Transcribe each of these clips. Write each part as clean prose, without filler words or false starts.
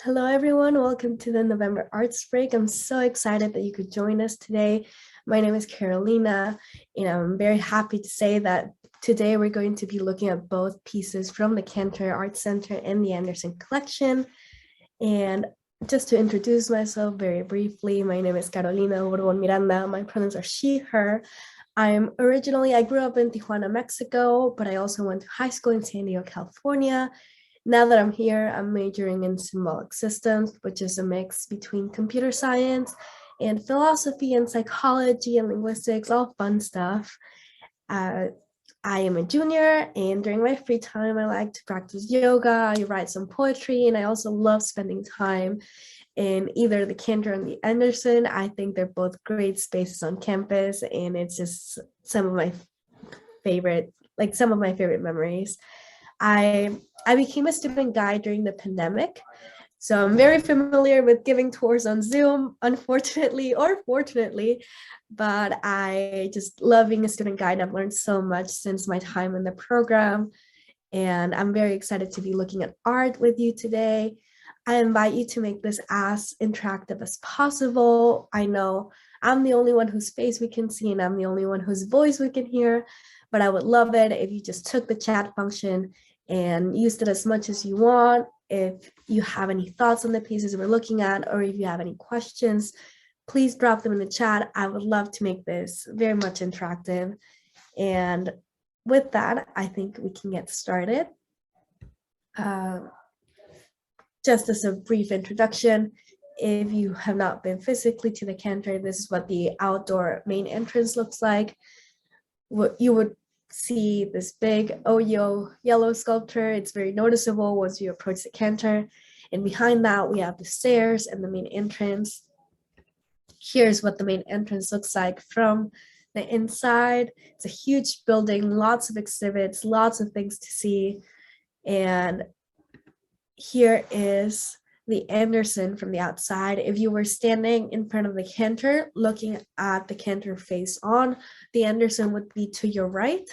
Hello, everyone. Welcome to the November Arts Break. I'm so excited that you could join us today. My name is Carolina, and I'm very happy to say that today we're going to be looking at both pieces from the Cantor Arts Center and the Anderson Collection. And just to introduce myself very briefly, my name is Carolina Borbon Miranda. My pronouns are she, her. I grew up in Tijuana, Mexico, but I also went to high school in San Diego, California. Now that I'm here, I'm majoring in symbolic systems, which is a mix between computer science and philosophy and psychology and linguistics, all fun stuff. Uh, I am a junior, and during my free time, I like to practice yoga, I write some poetry, and I also love spending time in either the Cantor and the Anderson. I think they're both great spaces on campus, and it's just some of my favorite memories. I became a student guide during the pandemic, so I'm very familiar with giving tours on Zoom, unfortunately or fortunately, but I just love being a student guide. I've learned so much since my time in the program, and I'm very excited to be looking at art with you today. I invite you to make this as interactive as possible. I know I'm the only one whose face we can see, and I'm the only one whose voice we can hear, but I would love it if you just took the chat function and used it as much as you want. If you have any thoughts on the pieces we're looking at, or if you have any questions, please drop them in the chat. I would love to make this very much interactive. And with that, I think we can get started. Just as a brief introduction, if you have not been physically to the Cantor, this is what the outdoor main entrance looks like. What you would see this big Oyo yellow sculpture. It's very noticeable once you approach the Cantor. And behind that, we have the stairs and the main entrance. Here's what the main entrance looks like from the inside. It's a huge building, lots of exhibits, lots of things to see. And here is the Anderson from the outside. If you were standing in front of the Cantor, looking at the Cantor face on, the Anderson would be to your right.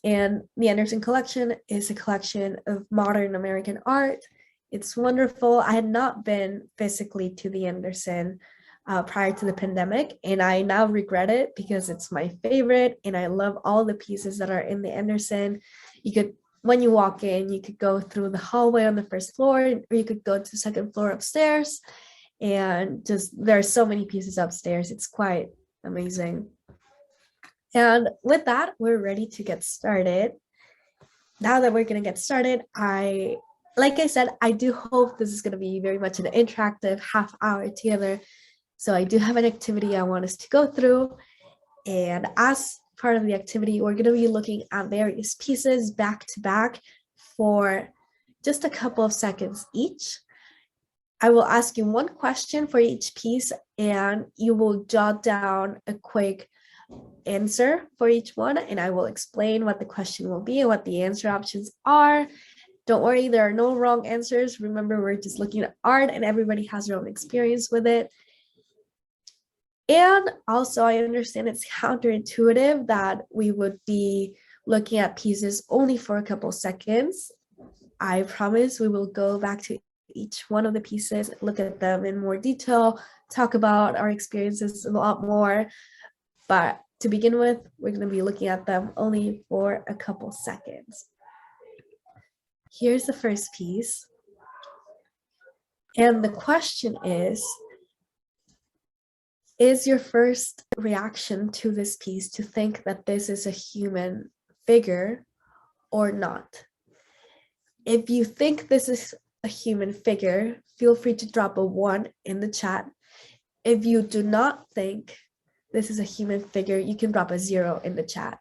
And the Anderson collection is a collection of modern American art. It's wonderful. I had not been physically to the Anderson prior to the pandemic, and I now regret it because it's my favorite, and I love all the pieces that are in the Anderson. When you walk in, you could go through the hallway on the first floor, or you could go to the second floor upstairs, and there are so many pieces upstairs. It's quite amazing. And with that, we're ready to get started. Now that we're going to get started, like I said, I do hope this is going to be very much an interactive half hour together. So I do have an activity I want us to go through. And as part of the activity, we're going to be looking at various pieces back to back for just a couple of seconds each. I will ask you one question for each piece, and you will jot down a quick answer for each one, and I will explain what the question will be and what the answer options are. Don't worry, there are no wrong answers. Remember, we're just looking at art, and everybody has their own experience with it. And also, I understand it's counterintuitive that we would be looking at pieces only for a couple seconds. I promise we will go back to each one of the pieces, look at them in more detail, talk about our experiences a lot more. But to begin with, we're going to be looking at them only for a couple seconds. Here's the first piece. And the question is your first reaction to this piece to think that this is a human figure or not? If you think this is a human figure, feel free to drop a 1 in the chat. If you do not think this is a human figure, you can drop a 0 in the chat.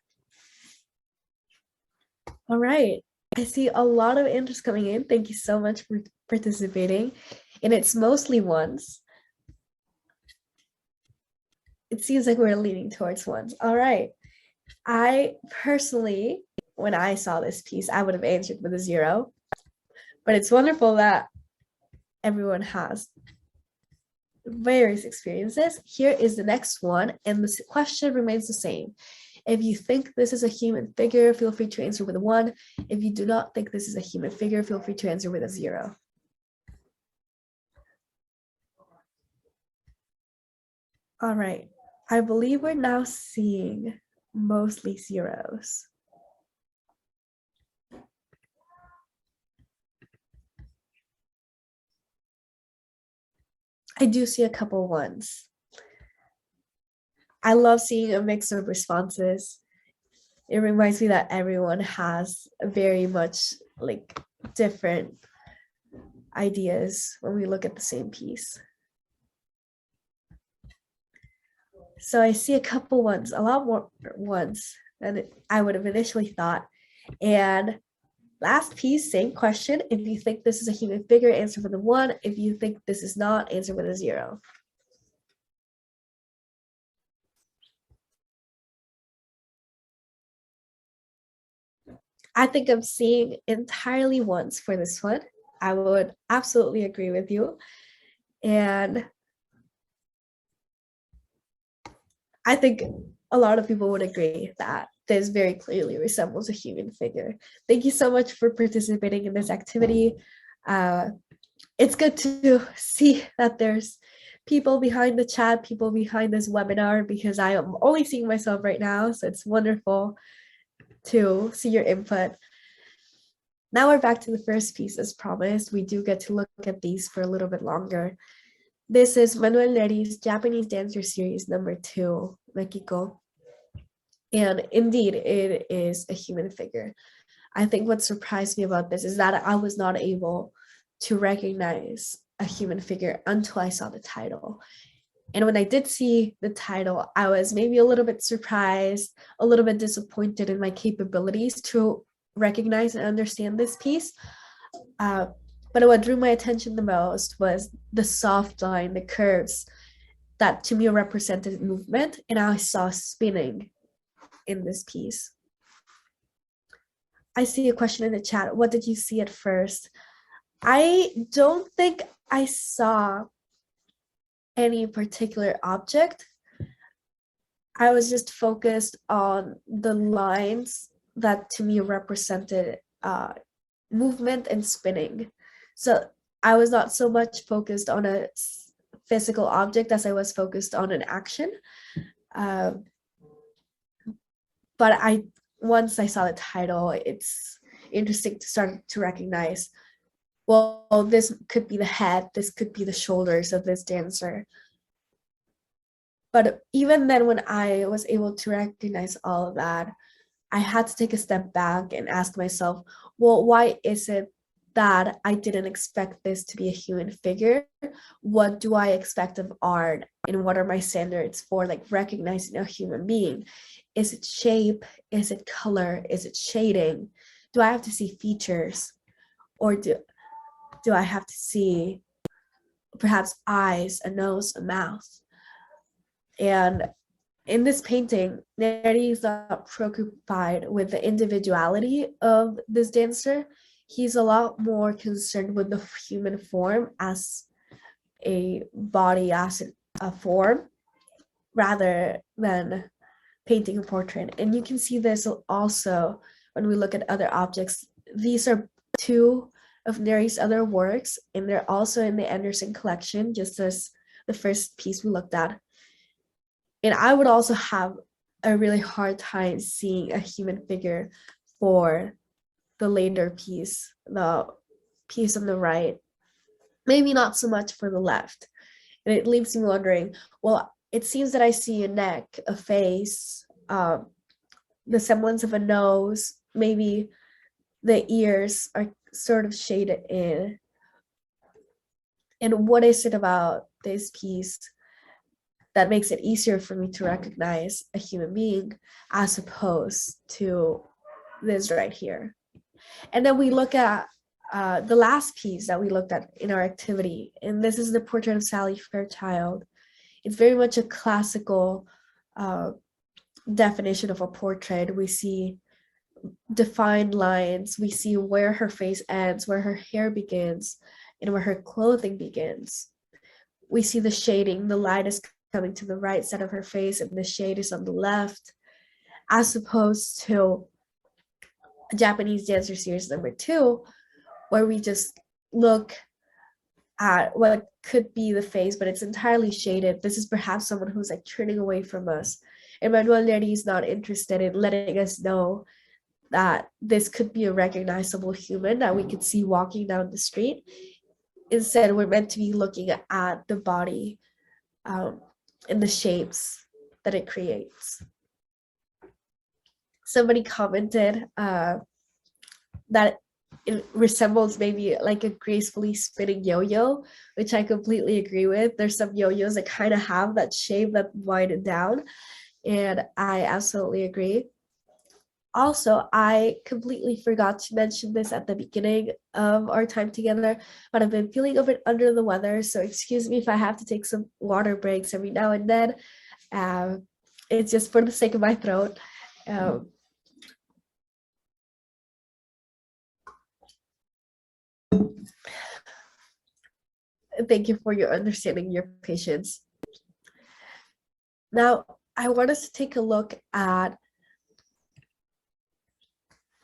All right, I see a lot of interest coming in. Thank you so much for participating. And it's mostly ones. It seems like we're leaning towards ones. All right. I personally, when I saw this piece, I would have answered with a 0. But it's wonderful that everyone has various experiences. Here is the next one, and the question remains the same. If you think this is a human figure, feel free to answer with a 1. If you do not think this is a human figure, feel free to answer with a 0. All right. I believe we're now seeing mostly zeros. I do see a couple ones. I love seeing a mix of responses. It reminds me that everyone has very much like different ideas when we look at the same piece. So I see a couple ones, a lot more ones than I would have initially thought. And last piece, same question. If you think this is a human figure, answer with a 1. If you think this is not, answer with a 0. I think I'm seeing entirely ones for this one. I would absolutely agree with you. And I think a lot of people would agree that this very clearly resembles a human figure. Thank you so much for participating in this activity. It's good to see that there's people behind the chat, people behind this webinar, because I am only seeing myself right now. So it's wonderful to see your input. Now we're back to the first piece as promised. We do get to look at these for a little bit longer. This is Manuel Neri's Japanese Dancer Series number 2, Mexico. And indeed, it is a human figure. I think what surprised me about this is that I was not able to recognize a human figure until I saw the title. And when I did see the title, I was maybe a little bit surprised, a little bit disappointed in my capabilities to recognize and understand this piece. But what drew my attention the most was the soft line, the curves that to me represented movement, and I saw spinning in this piece. I see a question in the chat. What did you see at first? I don't think I saw any particular object. I was just focused on the lines that to me represented movement and spinning. So I was not so much focused on a physical object as I was focused on an action. But once I saw the title, it's interesting to start to recognize, well, this could be the head, this could be the shoulders of this dancer. But even then, when I was able to recognize all of that, I had to take a step back and ask myself, well, why is it that I didn't expect this to be a human figure? What do I expect of art? And what are my standards for like recognizing a human being? Is it shape? Is it color? Is it shading? Do I have to see features? Or do I have to see perhaps eyes, a nose, a mouth? And in this painting, Neri is not preoccupied with the individuality of this dancer. He's a lot more concerned with the human form as a body, as a form, rather than painting a portrait. And you can see this also when we look at other objects. These are 2 of Neri's other works, and they're also in the Anderson collection, just as the first piece we looked at. And I would also have a really hard time seeing a human figure for the later piece, the piece on the right. Maybe not so much for the left. And it leaves me wondering, well, it seems that I see a neck, a face, the semblance of a nose, maybe the ears are sort of shaded in. And what is it about this piece that makes it easier for me to recognize a human being as opposed to this right here? And then we look at the last piece that we looked at in our activity, and this is the portrait of Sally Fairchild. It's very much a classical definition of a portrait. We see defined lines, we see where her face ends, where her hair begins, and where her clothing begins. We see the shading, the light is coming to the right side of her face and the shade is on the left, as opposed to Japanese Dancer Series number 2, where we just look at what could be the face, but it's entirely shaded. This is perhaps someone who's like turning away from us. And Manuel Neri is not interested in letting us know that this could be a recognizable human that we could see walking down the street. Instead, we're meant to be looking at the body and the shapes that it creates. Somebody commented that it resembles maybe like a gracefully spinning yo-yo, which I completely agree with. There's some yo-yos that kind of have that shape that wind down, and I absolutely agree. Also, I completely forgot to mention this at the beginning of our time together, but I've been feeling a bit under the weather, so excuse me if I have to take some water breaks every now and then. It's just for the sake of my throat. Thank you for your understanding, your patience. Now, I want us to take a look at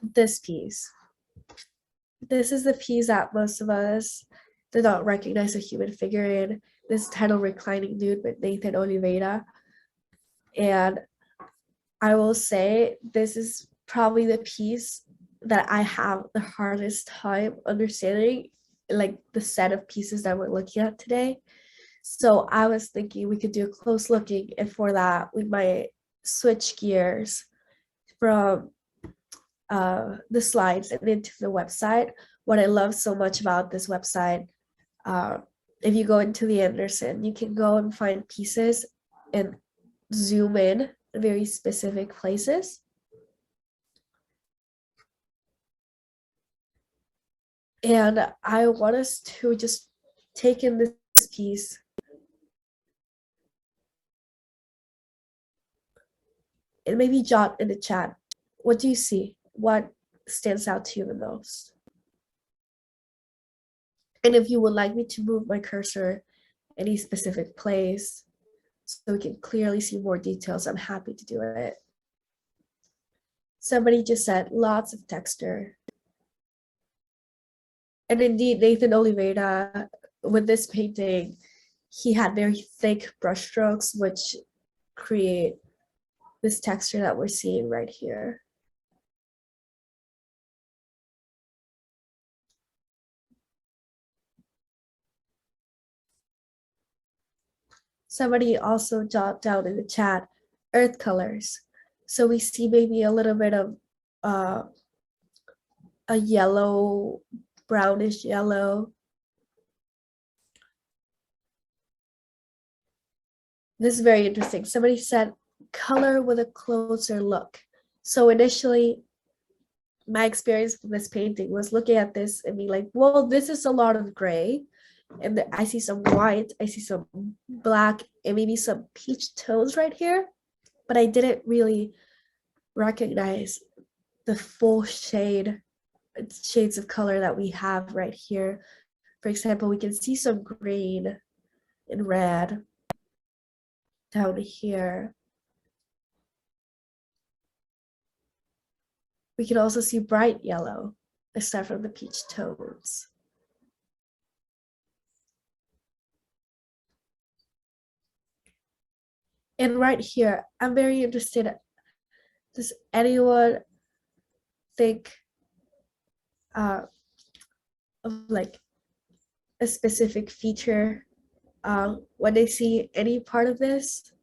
this piece. This is the piece that most of us did not recognize a human figure in. This title, Reclining Nude with Nathan Oliveira. And I will say this is probably the piece that I have the hardest time understanding, like the set of pieces that we're looking at today. So I was thinking we could do a close looking, and for that we might switch gears from the slides and into the website. What I love so much about this website, if you go into the Anderson, you can go and find pieces and zoom in very specific places. And I want us to just take in this piece and maybe jot in the chat, what do you see? What stands out to you the most? And if you would like me to move my cursor any specific place so we can clearly see more details, I'm happy to do it. Somebody just said lots of texture. And indeed, Nathan Oliveira, with this painting, he had very thick brushstrokes, which create this texture that we're seeing right here. Somebody also jotted down in the chat, earth colors. So we see maybe a little bit of a yellow, brownish yellow. This is very interesting. Somebody said color with a closer look. So initially, my experience with this painting was looking at this and being like, well, this is a lot of gray. And I see some white, I see some black, and maybe some peach tones right here. But I didn't really recognize the full shades of color that we have right here. For example, we can see some green and red down here. We can also see bright yellow, aside from the peach tones. And right here, I'm very interested. Does anyone think of like a specific feature when they see any part of this?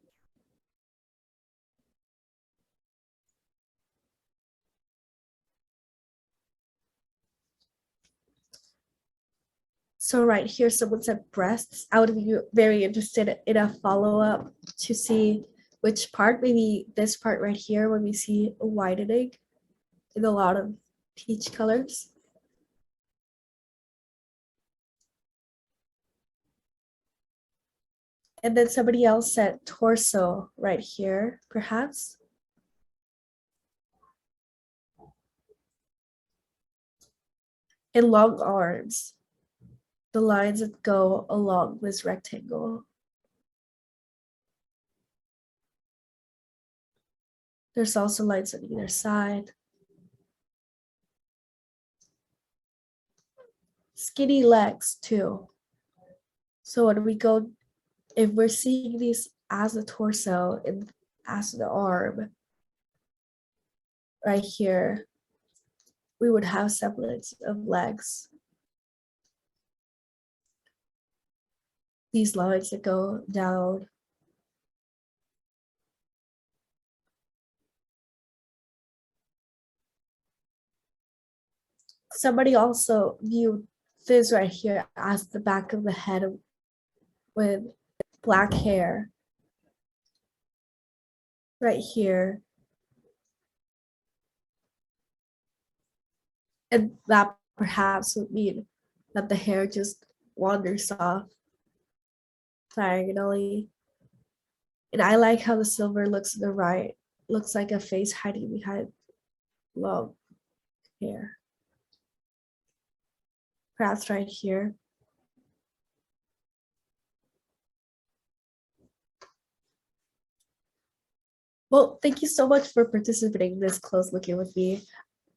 So right here, someone said breasts. I would be very interested in a follow-up to see which part, maybe this part right here when we see a widening in a lot of peach colors. And then somebody else said torso right here, perhaps. And long arms, the lines that go along this rectangle. There's also lines on either side. Skinny legs too. So when we go, if we're seeing these as the torso and as the arm, right here, we would have semblance of legs. These lines that go down. Somebody also viewed this right here as the back of the head with black hair. Right here. And that perhaps would mean that the hair just wanders off diagonally. And I like how the silver looks to the right. Looks like a face hiding behind long hair. Perhaps right here. Well, thank you so much for participating this close looking with me.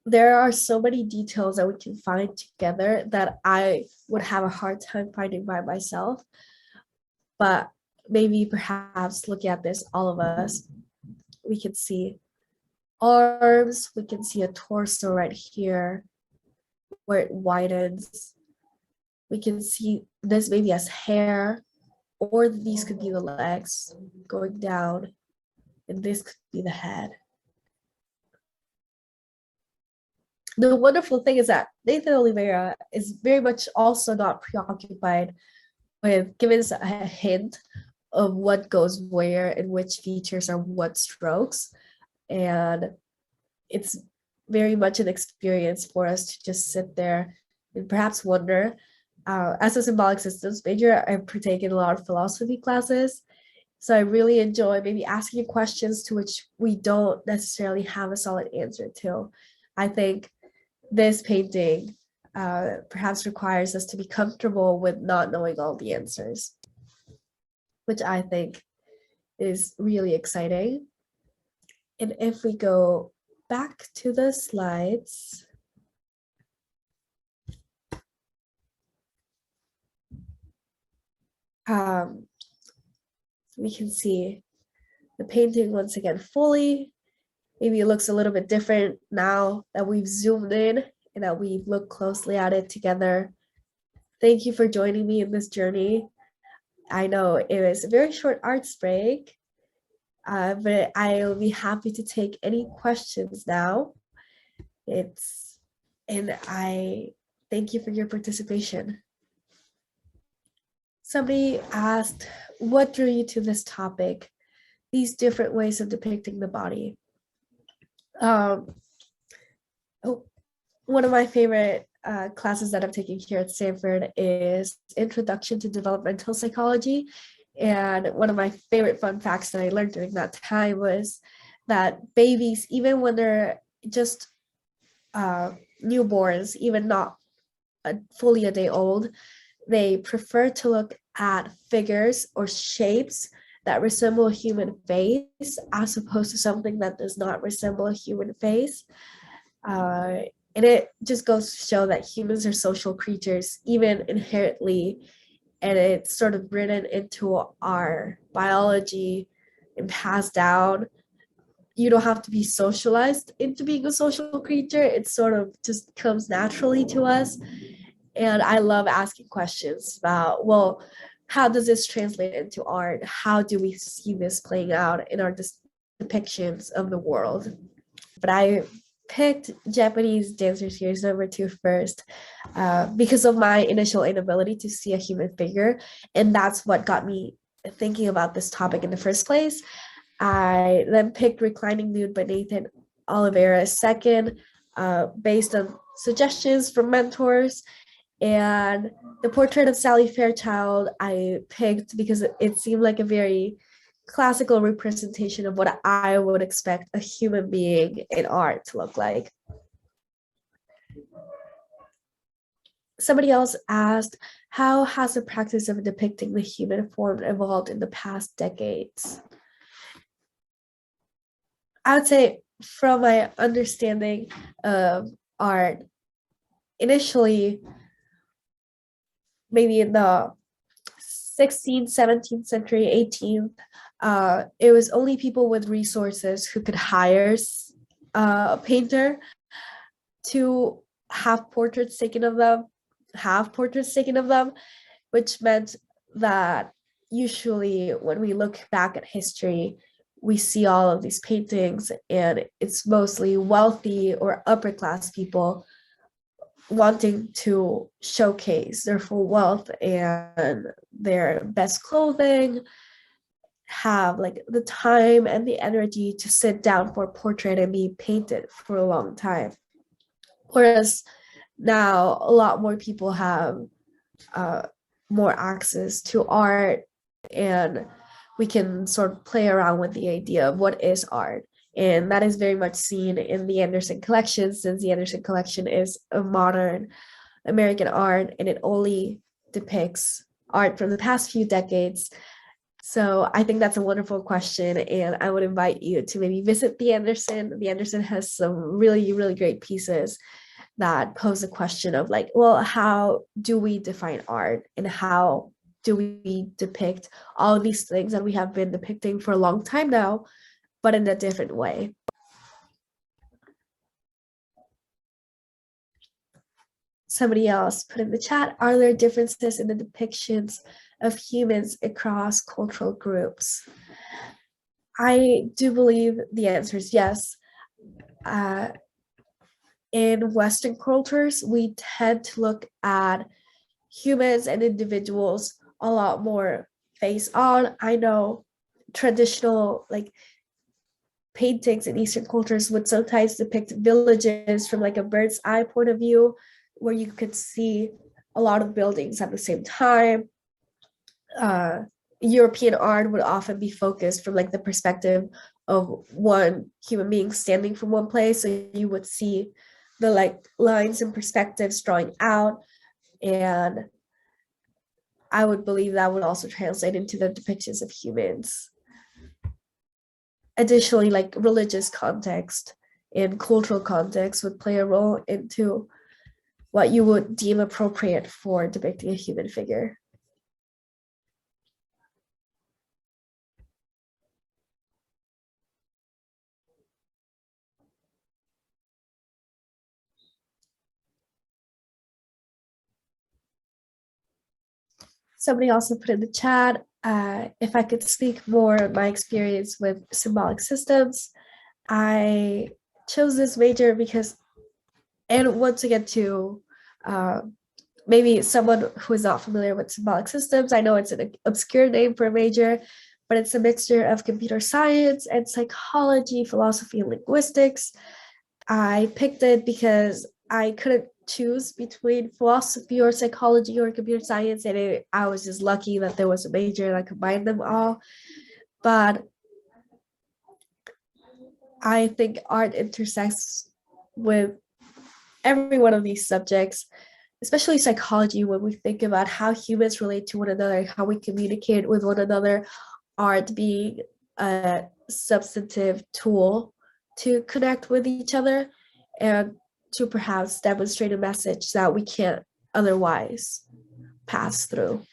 There are so many details that we can find together that I would have a hard time finding by myself. But maybe perhaps looking at this, all of us, we can see arms, we can see a torso right here where it widens. We can see this maybe as hair, or these could be the legs going down, and this could be the head. The wonderful thing is that Nathan Oliveira is very much also not preoccupied with giving us a hint of what goes where and which features are what strokes. And it's very much an experience for us to just sit there and perhaps wonder. As a symbolic systems major, I've partaken in a lot of philosophy classes. So I really enjoy maybe asking questions to which we don't necessarily have a solid answer to. I think this painting perhaps requires us to be comfortable with not knowing all the answers, which I think is really exciting. And if we go back to the slides, we can see the painting once again fully. Maybe it looks a little bit different now that we've zoomed in and that we've looked closely at it together. Thank you for joining me in this journey. I know it was a very short arts break, but I'll be happy to take any questions now. And I thank you for your participation. Somebody asked, what drew you to this topic? These different ways of depicting the body. One of my favorite classes that I'm taking here at Stanford is Introduction to Developmental Psychology. And one of my favorite fun facts that I learned during that time was that babies, even when they're just newborns, even not fully a day old, they prefer to look at figures or shapes that resemble a human face as opposed to something that does not resemble a human face. And it just goes to show that humans are social creatures, even inherently, and it's sort of written into our biology and passed down. You don't have to be socialized into being a social creature. It sort of just comes naturally to us. And I love asking questions about, well, how does this translate into art? How do we see this playing out in our depictions of the world? But I picked Japanese Dancer Series #2 first because of my initial inability to see a human figure. And that's what got me thinking about this topic in the first place. I then picked Reclining Nude by Nathan Oliveira second, based on suggestions from mentors. And the portrait of Sally Fairchild I picked because it seemed like a very classical representation of what I would expect a human being in art to look like. Somebody else asked, how has the practice of depicting the human form evolved in the past decades? I would say from my understanding of art, initially, maybe in the 16th, 17th century, 18th, it was only people with resources who could hire a painter to have portraits taken of them, which meant that usually when we look back at history, we see all of these paintings and it's mostly wealthy or upper class people wanting to showcase their full wealth and their best clothing, have like the time and the energy to sit down for a portrait and be painted for a long time. Whereas now a lot more people have more access to art, and we can sort of play around with the idea of what is art. And that is very much seen in the Anderson collection, since the Anderson collection is a modern American art and it only depicts art from the past few decades. So I think that's a wonderful question, and I would invite you to maybe visit the Anderson. The Anderson has some really, really great pieces that pose a question of like, well, how do we define art and how do we depict all of these things that we have been depicting for a long time now, but in a different way. Somebody else put in the chat, are there differences in the depictions of humans across cultural groups? I do believe the answer is yes. In Western cultures, we tend to look at humans and individuals a lot more face on. I know traditional like paintings in Eastern cultures would sometimes depict villages from like a bird's eye point of view, where you could see a lot of buildings at the same time. European art would often be focused from like the perspective of one human being standing from one place, so you would see the like lines and perspectives drawing out, and I would believe that would also translate into the depictions of humans. Additionally, like religious context and cultural context would play a role into what you would deem appropriate for depicting a human figure. Somebody also put in the chat, if I could speak more of my experience with symbolic systems. I chose this major because, and once again to maybe someone who is not familiar with symbolic systems, I know it's an obscure name for a major, but it's a mixture of computer science and psychology, philosophy, and linguistics. I picked it because I couldn't choose between philosophy or psychology or computer science, and I was just lucky that there was a major that combined them all. But I think art intersects with every one of these subjects, especially psychology, when we think about how humans relate to one another, how we communicate with one another, art being a substantive tool to connect with each other and to perhaps demonstrate a message that we can't otherwise pass through.